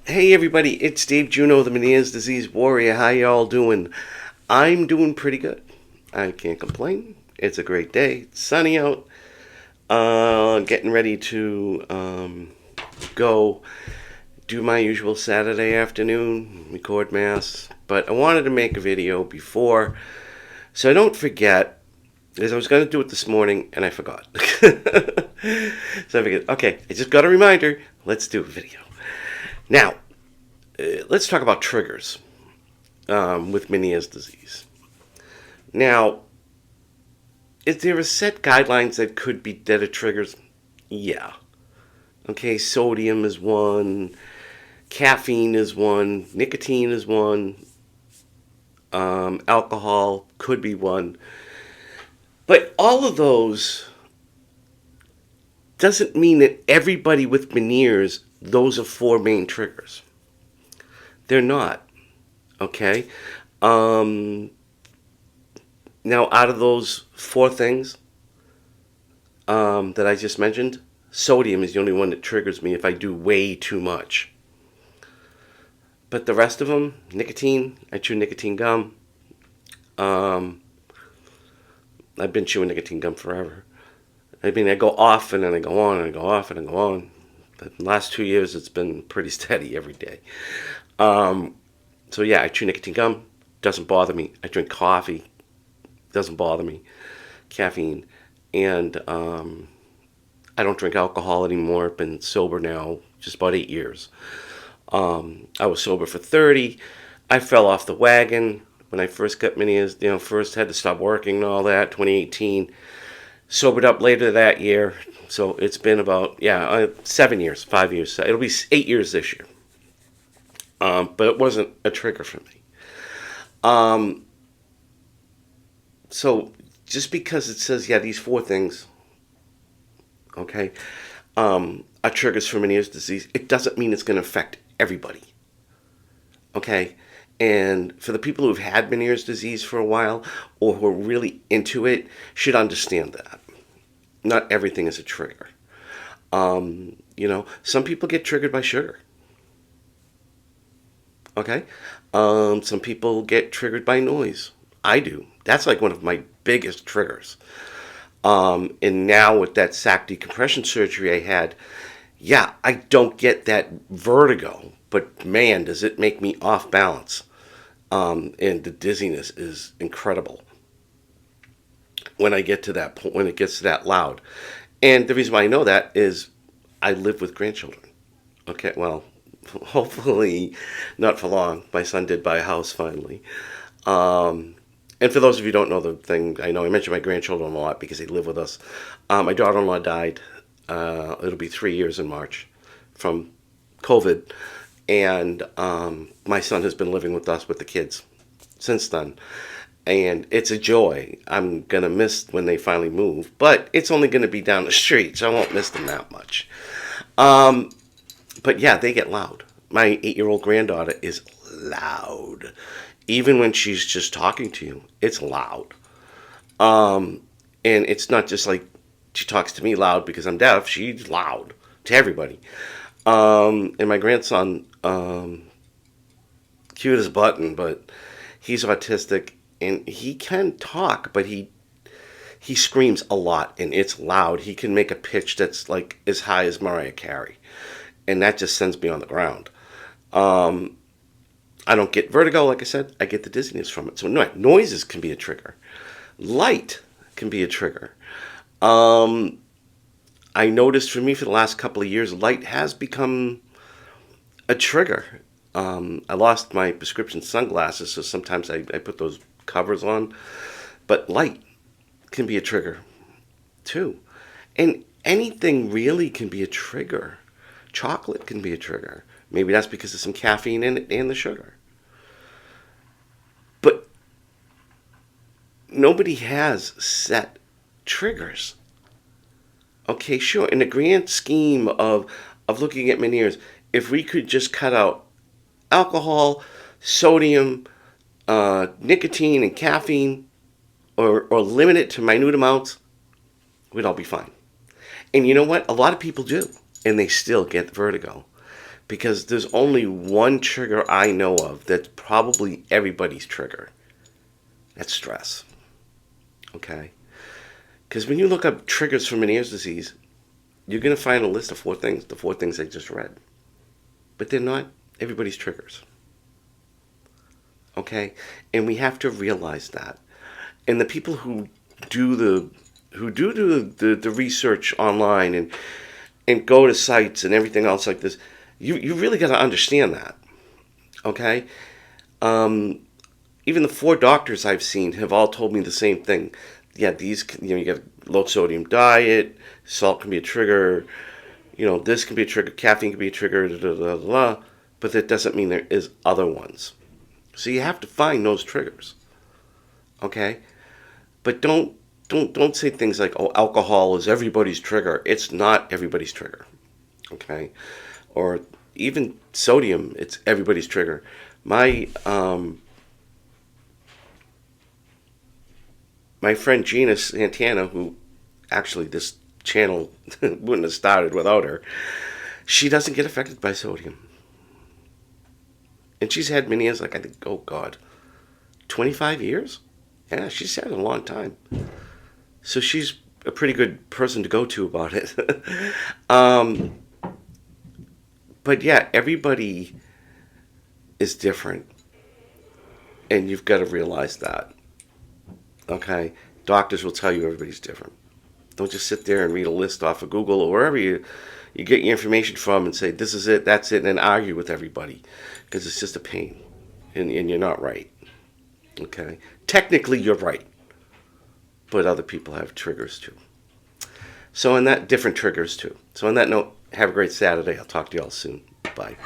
Hey everybody, it's Dave Juno, the Meniere's Disease Warrior. How y'all doing? I'm doing pretty good. I can't complain. It's a great day. It's sunny out. Getting ready to go do my usual Saturday afternoon, record mass. But I wanted to make a video before, so I don't forget, because I was going to do it this morning and I forgot. So I figured, okay, I just got a reminder. Let's do a video. Now, let's talk about triggers with Meniere's disease. Now, is there a set guidelines that are triggers? Yeah. Okay, sodium is one, caffeine is one, nicotine is one, alcohol could be one. But all of those doesn't mean that everybody with Meniere's, those are four main triggers. They're not. Okay? Now, out of those four things that I just mentioned, sodium is the only one that triggers me if I do way too much. But the rest of them, nicotine, I chew nicotine gum. I've been chewing nicotine gum forever. I mean, I go off and then I go on and I go off and I go on. But the last 2 years, it's been pretty steady every day. So yeah, I chew nicotine gum. Doesn't bother me. I drink coffee. Doesn't bother me. Caffeine. And I don't drink alcohol anymore. I've been sober now just about 8 years. I was sober for 30. I fell off the wagon when I first got Meniere's. First had to stop working and all that, 2018. Sobered up later that year. So it's been about, 7 years, 5 years. It'll be 8 years this year. But it wasn't a trigger for me. So just because it says, these four things, okay, are triggers for Meniere's disease, it doesn't mean it's going to affect everybody. Okay? And for the people who've had Meniere's disease for a while or who are really into it, should understand that. Not everything is a trigger. Some people get triggered by sugar. Okay? Some people get triggered by noise. I do. That's like one of my biggest triggers. And now with that sac decompression surgery I had, I don't get that vertigo, but man, does it make me off balance. And the dizziness is incredible when I get to that point, when it gets to that loud. And the reason why I know that is I live with grandchildren. Okay, well, hopefully not for long. My son did buy a house finally. And for those of you who don't know the thing, I know I mention my grandchildren a lot because they live with us. My daughter-in-law died. It'll be 3 years in March from COVID. And my son has been living with us with the kids since then. And it's a joy. I'm going to miss when they finally move. But it's only going to be down the street, so I won't miss them that much. But they get loud. My 8-year-old granddaughter is loud. Even when she's just talking to you, it's loud. And it's not just like she talks to me loud because I'm deaf. She's loud to everybody. And my grandson, cute as a button, but he's autistic and he can talk, but he screams a lot and it's loud. He can make a pitch that's like as high as Mariah Carey, and that just sends me on the ground. I don't get vertigo, like I said. I get the dizziness from it. So noises can be a trigger. Light can be a trigger. I noticed for me for the last couple of years, light has become a trigger. I lost my prescription sunglasses, so sometimes I put those covers on. But light can be a trigger, too. And anything really can be a trigger. Chocolate can be a trigger. Maybe that's because there's some caffeine in it and the sugar. But nobody has set triggers. Okay, sure. In the grand scheme of looking at Meniere's, if we could just cut out alcohol, sodium, nicotine, and caffeine, or limit it to minute amounts, we'd all be fine. And you know what? A lot of people do, and they still get vertigo. because there's only one trigger I know of that's probably everybody's trigger. That's stress. Okay? Because when you look up triggers for Meniere's disease, you're going to find a list of four things, the four things I just read. But they're not everybody's triggers. Okay? And we have to realize that. And the people who do the research online and go to sites and everything else like this, you really got to understand that. Okay? Even the four doctors I've seen have all told me the same thing. Yeah, these, you got a low sodium diet, salt can be a trigger, this can be a trigger, caffeine can be a trigger, but that doesn't mean there is other ones. So you have to find those triggers. Okay? But don't say things like, oh, alcohol is everybody's trigger. It's not everybody's trigger. Okay? Or even sodium, it's everybody's trigger. My friend Gina Santana, who actually this channel wouldn't have started without her, she doesn't get affected by sodium. And she's had Meniere's, like, I think, 25 years? Yeah, she's had it a long time. So she's a pretty good person to go to about it. But yeah, everybody is different. And you've got to realize that. Okay? Doctors will tell you everybody's different. Don't just sit there and read a list off of Google or wherever you get your information from and say, this is it, that's it, and then argue with everybody. Because it's just a pain. And you're not right. Okay? Technically, you're right. But other people have triggers too. So different triggers too. So on that note, have a great Saturday. I'll talk to you all soon. Bye.